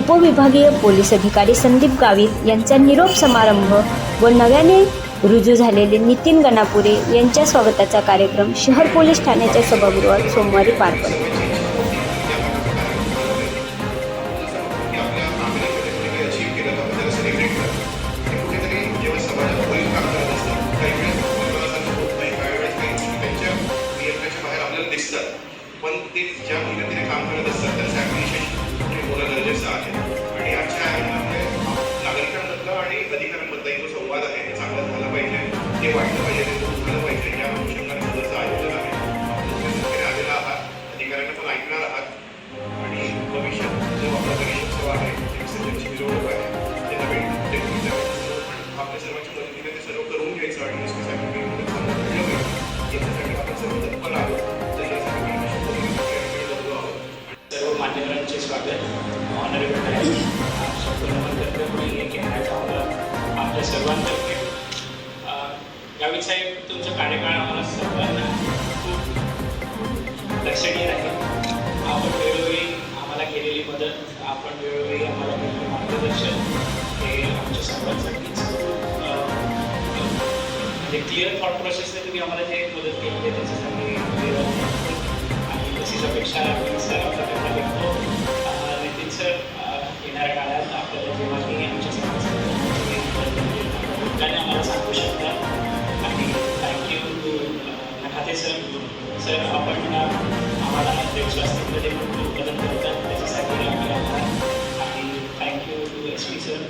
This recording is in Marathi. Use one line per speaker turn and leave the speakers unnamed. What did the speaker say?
उपविभागीय पोलीस अधिकारी संदीप गावित यांचा निरोप समारंभ व नव्याने रुजू झालेले नितीन गणापुरे यांच्या स्वागताचा कार्यक्रम शहर पोलीस ठाण्याच्या सभागृहात सोमवारी पार पडला.
पण ते ज्या पद्धतीने काम करत असतात त्यांचं ॲप्रिशिएशन होणं गरजेचं आहे. आणि आजच्या आयोजनामुळे नागरिकांमधला आणि अधिकाऱ्यांमधला जो संवाद आहे ते चांगलं झालं पाहिजे, ते वाटलं पाहिजे, ते झालं पाहिजे. या अनुषंगाने आयोजन आहे. आपण आलेला आहात, अधिकाऱ्यांना पण ऐकणार आहात आणि भविष्यात जो आपला गणेशोत्सव आहे, विसर्जनची मिरवणूक आहे, ते नवीन आपल्या सर्वांच्या मदतीने ते सर्व करून घ्यायचं आणि नुसतं याच्यासाठी आपण सर्व तत्पर आहोत.
मान्यवरांचे स्वागत. ऑनरेबल डायरेक्टर संपूर्ण मंतव्य कोणी घेण्याचा आपल्या सर्वांतर्फे. गावित साहेब, तुमचा कार्यकाळ आम्हाला सर्वांना खूप लक्षणीय आहे. आपण वेळोवेळी आम्हाला केलेली मदत, आपण वेळोवेळी आम्हाला केलेले मार्गदर्शन हे आमच्या सर्वांसाठीच म्हणजे क्लिअर थॉट प्रोसेसने तुम्ही आम्हाला जे मदत केली आहे त्याच्यासाठी आणि तशीच अपेक्षा सर आपल्याकडे व्यक्तो. नितीन सर, येणाऱ्या काळात आपल्याला जेव्हाही आमच्या समस्या आम्हाला सांगू शकता. आणि थँक्यू नखाते सर, आपण आम्हाला देवस्वास्थ्यामध्ये खूप मदत करतात, त्याच्यासाठी आम्ही आभार. आणि थँक्यू टू SP सर.